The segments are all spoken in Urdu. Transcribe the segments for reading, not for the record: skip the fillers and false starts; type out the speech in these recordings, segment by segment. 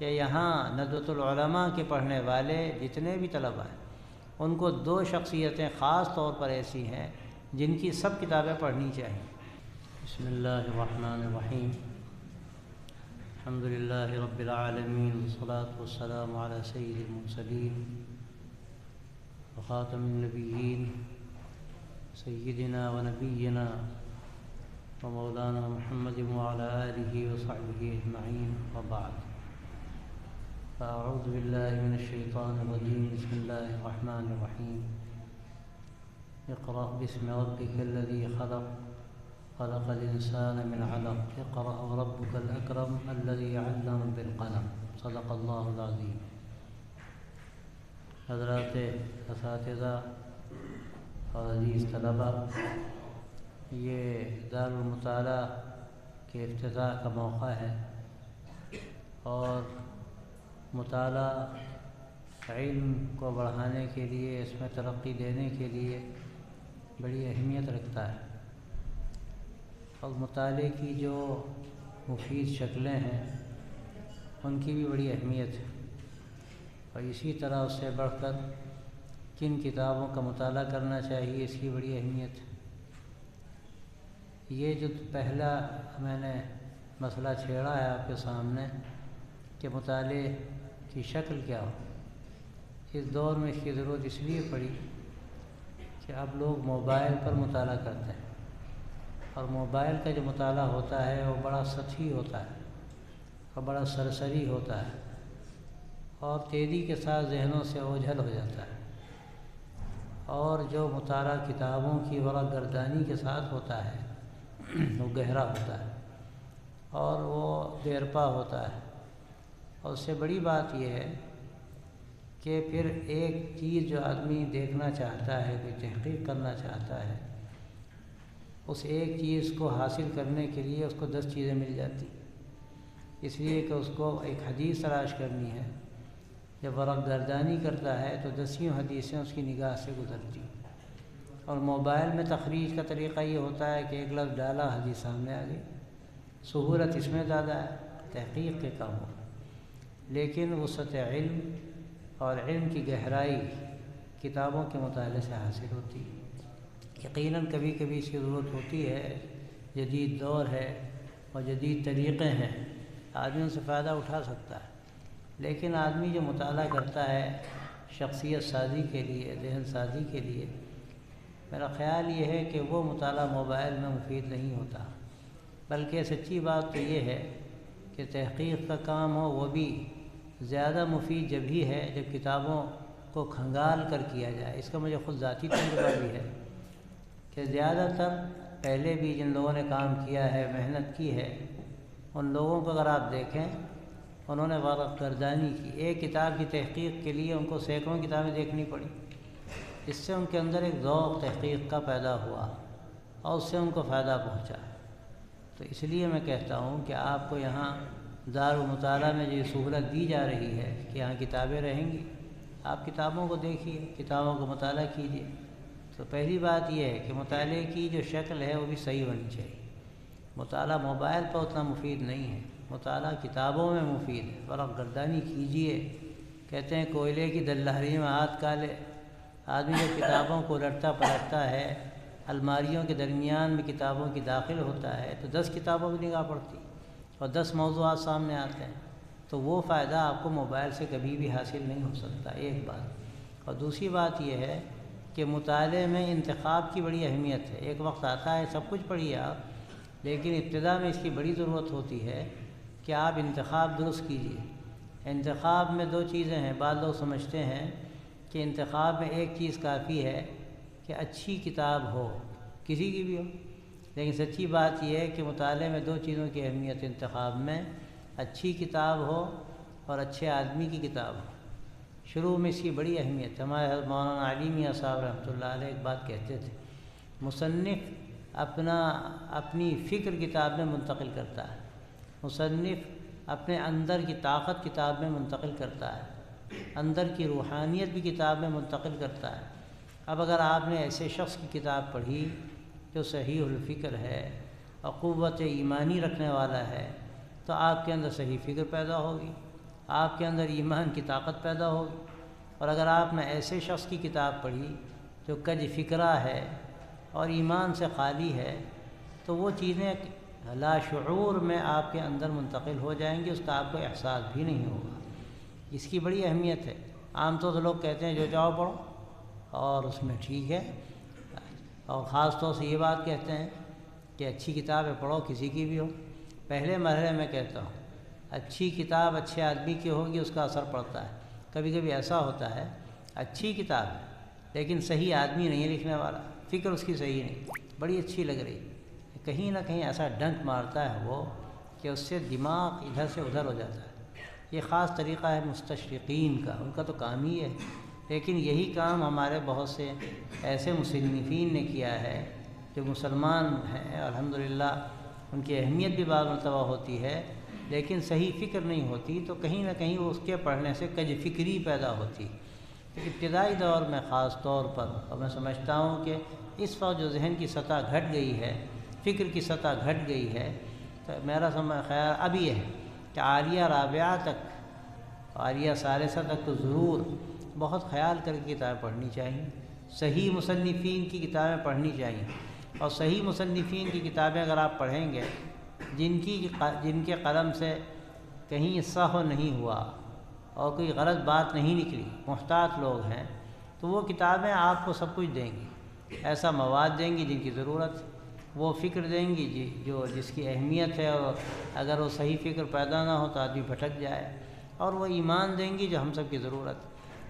کہ یہاں ندوۃ العلماء کے پڑھنے والے جتنے بھی طلباء ہیں ان کو دو شخصیتیں خاص طور پر ایسی ہیں جن کی سب کتابیں پڑھنی چاہیے۔ بسم اللہ الرحمن الرحیم، الحمد للہ رب العالمین، والصلاة والسلام علی سید المرسلین وخاتم النبیین سیدنا و نبینا و مولانا محمد وعلی آلہ وصحبہ اجمعین، وبعد، فاعوذ باللہ من الشیطان الرجیم، بسم اللہ الرحمن الرحیم، اقرأ باسم ربک الذی خلق خلق الانسان من علق، اقرأ وربک الاکرم الذی علم بالقلم، صدق اللہ العظیم۔ حضرات اساتذہ اور عزیز طلبہ، یہ دارالمطالعہ کے افتتاح کا موقع ہے اور مطالعہ علم کو بڑھانے کے لیے، اس میں ترقی دینے کے لیے بڑی اہمیت رکھتا ہے، اور مطالعے کی جو مفید شکلیں ہیں ان کی بھی بڑی اہمیت ہے، اور اسی طرح اس سے بڑھ کر کن کتابوں کا مطالعہ کرنا چاہیے اس کی بڑی اہمیت ہے۔ یہ جو پہلا میں نے مسئلہ چھیڑا ہے آپ کے سامنے کہ مطالعے کی شکل کیا ہو، اس دور میں اس کی ضرورت اس لیے پڑی کہ اب لوگ موبائل پر مطالعہ کرتے ہیں، اور موبائل کا جو مطالعہ ہوتا ہے وہ بڑا سطحی ہوتا ہے اور بڑا سرسری ہوتا ہے، اور تیزی کے ساتھ ذہنوں سے اوجھل ہو جاتا ہے، اور جو مطالعہ کتابوں کی ورق گردانی کے ساتھ ہوتا ہے وہ گہرا ہوتا ہے اور وہ دیرپا ہوتا ہے، اور اس سے بڑی بات یہ ہے کہ پھر ایک چیز جو آدمی دیکھنا چاہتا ہے، کوئی تحقیق کرنا چاہتا ہے، اس ایک چیز کو حاصل کرنے کے لیے اس کو 10 چیزیں مل جاتی، اس لیے کہ اس کو ایک حدیث تلاش کرنی ہے۔ جب ورق گردانی کرتا ہے تو 10 حدیثیں اس کی نگاہ سے گزرتی، اور موبائل میں تخریج کا طریقہ یہ ہوتا ہے کہ ایک لفظ ڈالا، حدیث سامنے آ گئی، سہولت اس میں زیادہ ہے تحقیق کے کاموں میں، لیکن وسعت علم اور علم کی گہرائی کتابوں کے مطالعے سے حاصل ہوتی ہے۔ یقیناً کبھی کبھی اس کی ضرورت ہوتی ہے، جدید دور ہے اور جدید طریقے ہیں، آدمی ان سے فائدہ اٹھا سکتا ہے، لیکن آدمی جو مطالعہ کرتا ہے شخصیت سازی کے لیے، ذہن سازی کے لیے، میرا خیال یہ ہے کہ وہ مطالعہ موبائل میں مفید نہیں ہوتا، بلکہ سچی بات تو یہ ہے کہ تحقیق کا کام ہو وہ بھی زیادہ مفید جب ہی ہے جب کتابوں کو کھنگال کر کیا جائے۔ اس کا مجھے خود ذاتی تجربہ بھی ہے کہ زیادہ تر پہلے بھی جن لوگوں نے کام کیا ہے، محنت کی ہے، ان لوگوں کو اگر آپ دیکھیں، انہوں نے ورق گردانی کی، ایک کتاب کی تحقیق کے لیے ان کو سینکڑوں کتابیں دیکھنی پڑی، اس سے ان کے اندر ایک ذوق تحقیق کا پیدا ہوا اور اس سے ان کو فائدہ پہنچا۔ تو اس لیے میں کہتا ہوں کہ آپ کو یہاں دارالمطالعہ میں جو سہولت دی جا رہی ہے کہ یہاں کتابیں رہیں گی، آپ کتابوں کو دیکھیے، کتابوں کا مطالعہ کیجیے۔ تو پہلی بات یہ ہے کہ مطالعے کی جو شکل ہے وہ بھی صحیح ہونی چاہیے۔ مطالعہ موبائل پر اتنا مفید نہیں ہے، مطالعہ کتابوں میں مفید ہے۔ ورق گردانی کیجیے، کہتے ہیں کوئلے کی دلہری میں ہاتھ کالے، آدمی جب کتابوں کو الٹتا پلٹتا ہے، الماریوں کے درمیان میں کتابوں کی داخل ہوتا ہے تو 10 کتابوں کی نگاہ پڑتی اور 10 موضوعات سامنے آتے ہیں، تو وہ فائدہ آپ کو موبائل سے کبھی بھی حاصل نہیں ہو سکتا، ایک بات۔ اور دوسری بات یہ ہے کہ مطالعے میں انتخاب کی بڑی اہمیت ہے۔ ایک وقت آتا ہے سب کچھ پڑھیے آپ، لیکن ابتدا میں اس کی بڑی ضرورت ہوتی ہے کہ آپ انتخاب درست کیجیے۔ انتخاب میں 2 چیزیں ہیں، بعض لوگ سمجھتے ہیں کہ انتخاب میں ایک چیز کافی ہے کہ اچھی کتاب ہو، کسی کی بھی ہو، لیکن سچی بات یہ ہے کہ مطالعے میں 2 چیزوں کی اہمیت انتخاب میں، اچھی کتاب ہو اور اچھے آدمی کی کتاب ہو۔ شروع میں اس کی بڑی اہمیت ہے۔ ہمارے حضرت مولانا علی میاں صاحب رحمۃ اللہ علیہ ایک بات کہتے تھے، مصنف اپنی فکر کتاب میں منتقل کرتا ہے، مصنف اپنے اندر کی طاقت کتاب میں منتقل کرتا ہے، اندر کی روحانیت بھی کتاب میں منتقل کرتا ہے۔ اب اگر آپ نے ایسے شخص کی کتاب پڑھی جو صحیح الفکر ہے اور قوت ایمانی رکھنے والا ہے، تو آپ کے اندر صحیح فکر پیدا ہوگی، آپ کے اندر ایمان کی طاقت پیدا ہوگی۔ اور اگر آپ نے ایسے شخص کی کتاب پڑھی جو کج فکرہ ہے اور ایمان سے خالی ہے، تو وہ چیزیں لاشعور میں آپ کے اندر منتقل ہو جائیں گی، اس کا آپ کو احساس بھی نہیں ہوگا۔ اس کی بڑی اہمیت ہے۔ عام طور سے لوگ کہتے ہیں جو چاہو پڑھو، اور اس میں ٹھیک ہے، اور خاص طور سے یہ بات کہتے ہیں کہ اچھی کتابیں پڑھو، کسی کی بھی ہو۔ پہلے مرحلے میں کہتا ہوں اچھی کتاب اچھے آدمی کی ہوگی، اس کا اثر پڑتا ہے۔ کبھی کبھی ایسا ہوتا ہے اچھی کتاب ہے لیکن صحیح آدمی نہیں ہے لکھنے والا، فکر اس کی صحیح نہیں، بڑی اچھی لگ رہی، کہیں نہ کہیں ایسا ڈنک مارتا ہے وہ کہ اس سے دماغ ادھر سے ادھر ہو جاتا ہے۔ یہ خاص طریقہ ہے مستشرقین کا، ان کا تو کام ہی ہے۔ لیکن یہی کام ہمارے بہت سے ایسے مصنفین نے کیا ہے جو مسلمان ہیں، الحمدللہ ان کی اہمیت بھی بعض مرتبہ ہوتی ہے، لیکن صحیح فکر نہیں ہوتی، تو کہیں نہ کہیں اس کے پڑھنے سے کج فکری پیدا ہوتی۔ تو ابتدائی دور میں خاص طور پر، اور میں سمجھتا ہوں کہ اس وقت جو ذہن کی سطح گھٹ گئی ہے، فکر کی سطح گھٹ گئی ہے، تو میرا خیال اب یہ ہے کہ عالیہ رابعہ تک، عالیہ ثالثہ تک تو ضرور بہت خیال کر کے کتابیں پڑھنی چاہیے، صحیح مصنفین کی کتابیں پڑھنی چاہیے۔ اور صحیح مصنفین کی کتابیں اگر آپ پڑھیں گے جن کے قلم سے کہیں سہو نہیں ہوا اور کوئی غلط بات نہیں نکلی، محتاط لوگ ہیں، تو وہ کتابیں آپ کو سب کچھ دیں گی، ایسا مواد دیں گی جن کی ضرورت، وہ فکر دیں گی جس کی اہمیت ہے، اور اگر وہ صحیح فکر پیدا نہ ہو تو آدمی بھٹک جائے، اور وہ ایمان دیں گی جو ہم سب کی ضرورت۔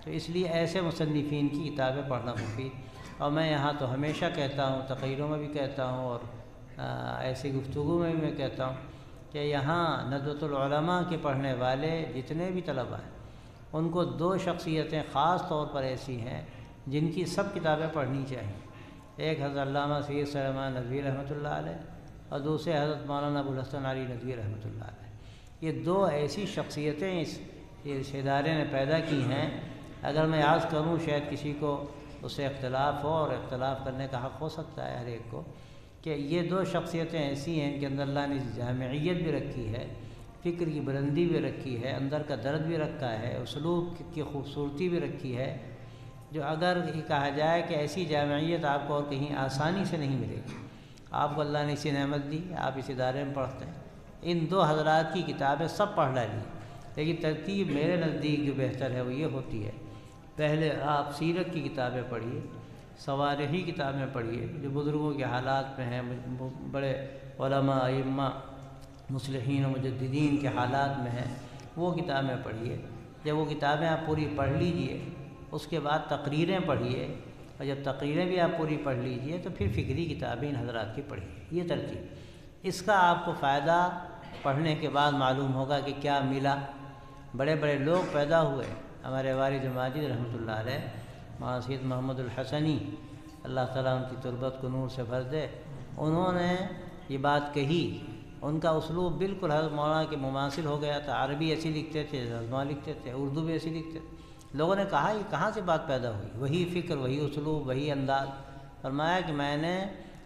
تو اس لیے ایسے مصنفین کی کتابیں پڑھنا مفید۔ اور میں یہاں تو ہمیشہ کہتا ہوں، تقریروں میں بھی کہتا ہوں، اور ایسی گفتگو میں بھی میں کہتا ہوں کہ یہاں ندوۃ العلماء کے پڑھنے والے جتنے بھی طلباء ہیں، ان کو دو شخصیتیں خاص طور پر ایسی ہیں جن کی سب کتابیں پڑھنی چاہیے۔ ایک حضرت علامہ سید سلیمان ندوی رحمۃ اللہ علیہ، اور دوسرے حضرت مولانا ابوالحسن علی ندوی رحمۃ اللہ علیہ۔ یہ دو ایسی شخصیتیں اس ادارے نے پیدا کی ہیں، اگر میں عرض کروں شاید کسی کو اس سے اختلاف ہو، اور اختلاف کرنے کا حق ہو سکتا ہے ہر ایک کو، کہ یہ دو شخصیتیں ایسی ہیں کہ اندر اللہ نے جامعیت بھی رکھی ہے، فکر کی بلندی بھی رکھی ہے، اندر کا درد بھی رکھا ہے، اسلوب کی خوبصورتی بھی رکھی ہے، جو اگر یہ کہا جائے کہ ایسی جامعیت آپ کو اور کہیں آسانی سے نہیں ملے گی۔ آپ کو اللہ نے اسی نعمت دی، آپ اس ادارے میں پڑھتے ہیں۔ ان دو حضرات کی کتابیں سب پڑھ ڈالی، لیکن ترتیب میرے نزدیک جو بہتر ہے وہ یہ ہوتی ہے، پہلے آپ سیرت کی کتابیں پڑھیے، سوارحی کتابیں پڑھیے جو بزرگوں کے حالات میں ہیں، بڑے علماء، ائمہ، مصلحین و مجددین کے حالات میں ہیں، وہ کتابیں پڑھیے۔ جب وہ کتابیں آپ پوری پڑھ لیجئے، اس کے بعد تقریریں پڑھیے، اور جب تقریریں بھی آپ پوری پڑھ لیجئے تو پھر فکری کتابیں ان حضرات کی پڑھیے۔ یہ ترتیب، اس کا آپ کو فائدہ پڑھنے کے بعد معلوم ہوگا کہ کیا ملا۔ بڑے بڑے لوگ پیدا ہوئے، ہمارے والد ماجد رحمۃ اللہ علیہ، مولانا سید محمد الحسنی، اللہ تعالیٰ ان کی تربت کو نور سے بھر دے، انہوں نے یہ بات کہی، ان کا اسلوب بالکل حضرت مولانا کے مماثل ہو گیا تھا، عربی ایسی لکھتے تھے، نظمہ لکھتے تھے، اردو بھی ایسی لکھتے تھے۔ لوگوں نے کہا یہ کہاں سے بات پیدا ہوئی؟ وہی فکر، وہی اسلوب، وہی انداز۔ فرمایا کہ میں نے،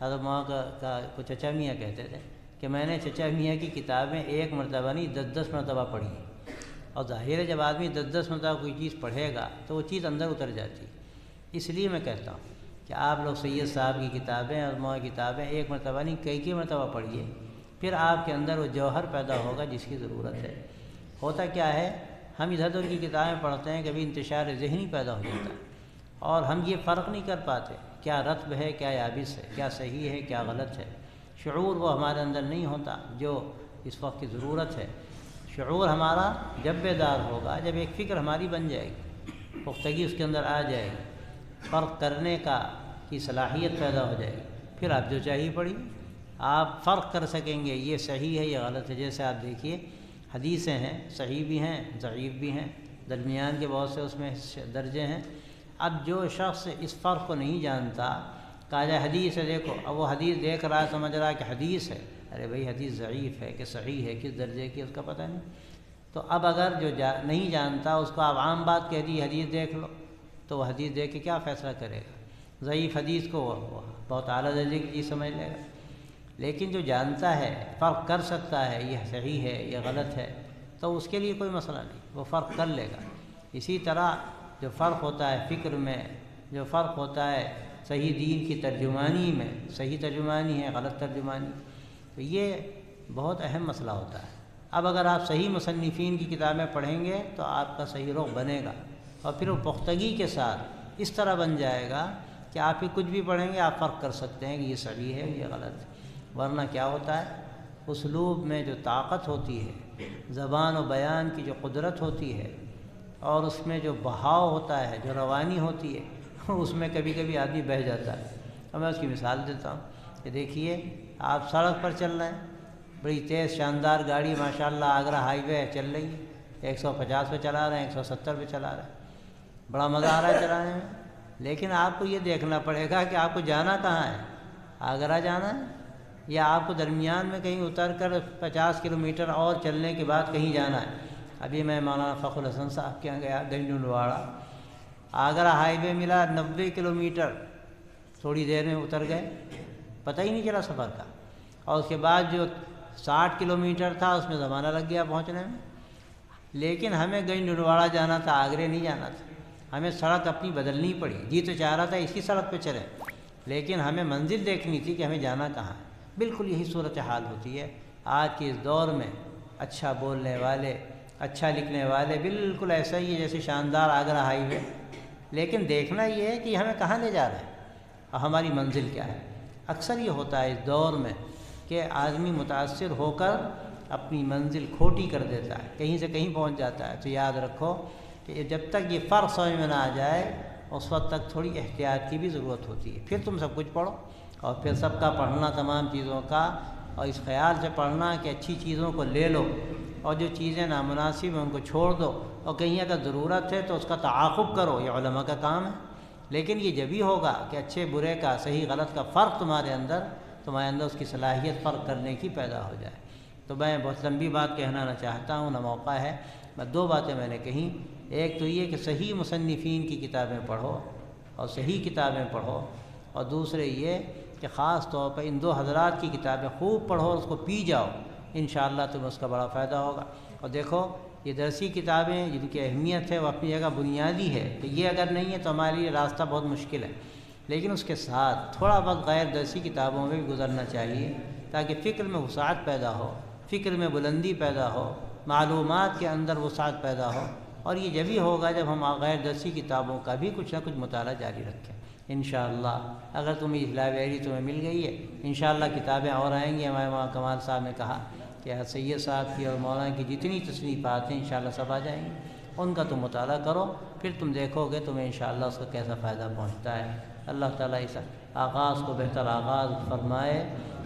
حضرت مولانا کا چچا میاں کہتے تھے کہ میں نے چچا میاں کی کتابیں ایک مرتبہ نہیں 10 مرتبہ پڑھی ہیں، اور ظاہر ہے جب آدمی 10 مرتبہ کوئی چیز پڑھے گا تو وہ چیز اندر اتر جاتی۔ اس لیے میں کہتا ہوں کہ آپ لوگ سید صاحب کی کتابیں اور مولانا کی کتابیں ایک مرتبہ نہیں کئی مرتبہ پڑھیے، پھر آپ کے اندر وہ جوہر پیدا ہوگا جس کی ضرورت ہے۔ ہوتا کیا ہے، ہم ادھر ادھر کی کتابیں پڑھتے ہیں، کبھی انتشار ذہنی پیدا ہو جاتا ہے، اور ہم یہ فرق نہیں کر پاتے کیا رتب ہے، کیا یابس ہے، کیا صحیح ہے، کیا غلط ہے۔ شعور وہ ہمارے اندر نہیں ہوتا جو اس وقت کی ضرورت ہے۔ شعور ہمارا جب بیدار ہوگا، جب ایک فکر ہماری بن جائے گی، پختگی اس کے اندر آ جائے گی، فرق کرنے کی صلاحیت پیدا ہو جائے گی، پھر آپ جو چاہیے پڑھیے، آپ فرق کر سکیں گے یہ صحیح ہے یہ غلط ہے۔ جیسے آپ دیکھیے حدیثیں ہیں، صحیح بھی ہیں، ضعیف بھی ہیں، درمیان کے بہت سے اس میں درجے ہیں۔ اب جو شخص اس فرق کو نہیں جانتا، کہا جائے حدیث ہے دیکھو، اب وہ حدیث دیکھ رہا ہے، سمجھ رہا ہے کہ حدیث ہے، ارے بھائی حدیث ضعیف ہے کہ صحیح ہے، کس درجے کی اس کا پتہ نہیں۔ تو اب اگر جو نہیں جانتا اس کو آپ عام بات کہہ دی حدیث دیکھ لو، تو وہ حدیث دیکھ کے کیا فیصلہ کرے گا؟ ضعیف حدیث کو وہ بہت اعلیٰ درجے کی چیز سمجھ لے گا۔ لیکن جو جانتا ہے، فرق کر سکتا ہے یہ صحیح ہے یہ غلط ہے، تو اس کے لیے کوئی مسئلہ نہیں، وہ فرق کر لے گا۔ اسی طرح جو فرق ہوتا ہے فکر میں، جو فرق ہوتا ہے صحیح دین کی ترجمانی میں، صحیح ترجمانی ہے غلط ترجمانی، تو یہ بہت اہم مسئلہ ہوتا ہے۔ اب اگر آپ صحیح مصنفین کی کتابیں پڑھیں گے تو آپ کا صحیح رخ بنے گا، اور پھر وہ پختگی کے ساتھ اس طرح بن جائے گا کہ آپ ہی کچھ بھی پڑھیں گے آپ فرق کر سکتے ہیں کہ یہ صحیح ہے یہ غلط ہے۔ ورنہ کیا ہوتا ہے، اسلوب میں جو طاقت ہوتی ہے، زبان و بیان کی جو قدرت ہوتی ہے، اور اس میں جو بہاؤ ہوتا ہے، جو روانی ہوتی ہے، اس میں کبھی کبھی آدمی بہہ جاتا ہے۔ اور میں اس کی مثال دیتا ہوں کہ دیکھیے آپ سڑک پر چل رہے ہیں، بڑی تیز شاندار گاڑی ماشاءاللہ آگرہ ہائی وے چل رہی ہے، 150 پہ چلا رہے ہیں، 170 پہ چلا رہے ہیں، بڑا مزہ آ رہا ہے چلانے میں، لیکن آپ کو یہ دیکھنا پڑے گا کہ آپ کو جانا کہاں ہے، آگرہ جانا ہے یا آپ کو درمیان میں کہیں اتر کر 50 کلومیٹر اور چلنے کے بعد کہیں جانا ہے۔ ابھی میں مولانا فخر الحسن صاحب کے یہاں گیا گنج ڈنڈواڑہ، آگرہ ہائی وے ملا 90 کلومیٹر، تھوڑی دیر میں اتر گئے، پتہ ہی نہیں چلا سفر کا، اور اس کے بعد جو 60 کلومیٹر تھا اس میں زمانہ لگ گیا پہنچنے میں۔ لیکن ہمیں گنج ڈنڈواڑہ جانا تھا، آگرہ نہیں جانا تھا، ہمیں سڑک اپنی بدلنی پڑی، جی تو چاہ رہا تھا اسی سڑک پہ چلیں، لیکن ہمیں منزل دیکھنی تھی کہ ہمیں جانا کہاں ہے۔ بالکل یہی صورتحال ہوتی ہے آج کے اس دور میں۔ اچھا بولنے والے، اچھا لکھنے والے بالکل ایسا ہی ہے جیسے شاندار آگرہ ہائی وے، لیکن دیکھنا یہ ہے کہ ہمیں کہاں لے جا رہے ہیں اور ہماری منزل کیا ہے۔ اکثر یہ ہوتا ہے اس دور میں کہ آدمی متاثر ہو کر اپنی منزل کھوٹی کر دیتا ہے، کہیں سے کہیں پہنچ جاتا ہے۔ تو یاد رکھو کہ جب تک یہ فرق سمجھ میں نہ آ جائے اس وقت تک تھوڑی احتیاط کی بھی ضرورت ہوتی ہے۔ پھر تم سب کچھ پڑھو، اور پھر سب کا پڑھنا تمام چیزوں کا، اور اس خیال سے پڑھنا کہ اچھی چیزوں کو لے لو اور جو چیزیں نامناسب ہیں ان کو چھوڑ دو، اور کہیں اگر ضرورت ہے تو اس کا تعاقب کرو، یہ علماء کا کام ہے۔ لیکن یہ جبھی ہوگا کہ اچھے برے کا، صحیح غلط کا فرق تمہارے اندر اس کی صلاحیت فرق کرنے کی پیدا ہو جائے۔ تو میں بہت لمبی بات کہنا نہ چاہتا ہوں، نہ موقع ہے، میں 2 باتیں میں نے کہیں۔ ایک تو یہ کہ صحیح مصنفین کی کتابیں پڑھو اور صحیح کتابیں پڑھو، اور دوسرے یہ کہ خاص طور پر ان 2 حضرات کی کتابیں خوب پڑھو اور اس کو پی جاؤ، انشاءاللہ تمہیں اس کا بڑا فائدہ ہوگا۔ اور دیکھو یہ درسی کتابیں جن کی اہمیت ہے وہ اپنی جگہ بنیادی ہے، کہ یہ اگر نہیں ہے تو ہمارے لیے راستہ بہت مشکل ہے، لیکن اس کے ساتھ تھوڑا وقت غیر درسی کتابوں میں بھی گزرنا چاہیے تاکہ فکر میں وسعت پیدا ہو، فکر میں بلندی پیدا ہو، معلومات کے اندر وسعت پیدا ہو۔ اور یہ جبھی ہوگا جب ہم غیر درسی کتابوں کا بھی کچھ نہ کچھ مطالعہ جاری رکھیں انشاءاللہ۔ اگر تمہیں یہ لائبریری تمہیں مل گئی ہے، انشاءاللہ کتابیں اور آئیں گی۔ ہمارے مولانا کمال صاحب نے کہا کہ سید صاحب کی اور مولانا کی جتنی تصنیفات ہیں انشاءاللہ سب آ جائیں گی، ان کا تم مطالعہ کرو، پھر تم دیکھو گے تمہیں انشاءاللہ اس کا کیسا فائدہ پہنچتا ہے۔ اللہ تعالیٰ اس آغاز کو بہتر آغاز فرمائے،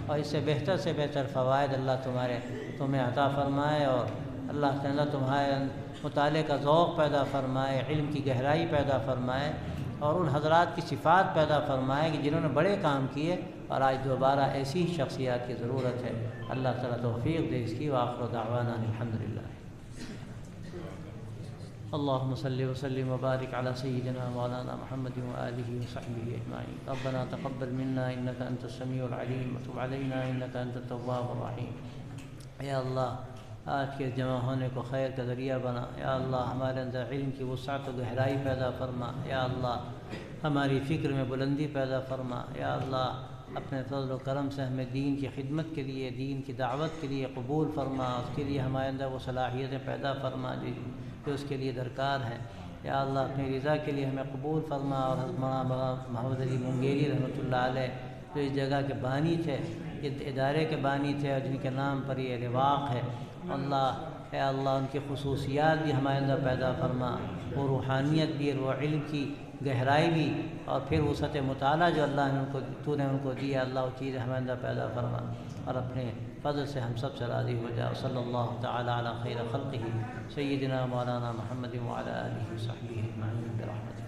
اور اس سے بہتر فوائد اللہ تمہیں عطا فرمائے، اور اللہ تعالیٰ تمہارے مطالعے کا ذوق پیدا فرمائے، علم کی گہرائی پیدا فرمائے، اور ان حضرات کی صفات پیدا فرمائے کہ جنہوں نے بڑے کام کیے، اور آج دوبارہ ایسی شخصیات کی ضرورت ہے۔ اللہ تعالیٰ توفیق دے اس کی۔ وآخر دعوانا الحمدللہ۔ اللهم صل وسلم وبارك على سيدنا مولانا محمد وآله وصحبه أجمعين۔ ربنا تقبل منا إنك أنت السميع العليم وتب علينا إنك أنت التواب الرحيم۔ یا اللہ آج کے جمع ہونے کو خیر کا ذریعہ بنا، یا اللہ ہمارے اندر علم کی وسعت و گہرائی پیدا فرما، یا اللہ ہماری فکر میں بلندی پیدا فرما، یا اللہ اپنے فضل و کرم سے ہمیں دین کی خدمت کے لیے، دین کی دعوت کے لیے قبول فرما، اس کے لیے ہمارے اندر وہ صلاحیتیں پیدا فرما جو اس کے لیے درکار ہیں۔ یا اللہ اپنی رضا کے لیے ہمیں قبول فرما، اور حضرت مولانا محمد علی منگیری رحمۃ اللہ علیہ جو اس جگہ کے بانی تھے، اس ادارے کے بانی تھے، اور جن کے نام پر یہ رواق ہے، اللہ اے اللہ ان کی خصوصیات بھی ہمارے اندر پیدا فرما، وہ روحانیت بھی، اور وہ علم کی گہرائی بھی، اور پھر وسعت مطالعہ جو اللہ نے تو نے ان کو دیا، اللہ وہ چیزیں ہمارے اندر پیدا فرما، اور اپنے فضل سے ہم سب سے راضی ہو جائے۔ صلی اللہ تعالی علی خیر خلقہ سیدنا مولانا محمد وعلی آلہ وصحبہ اجمعین برحمتہ۔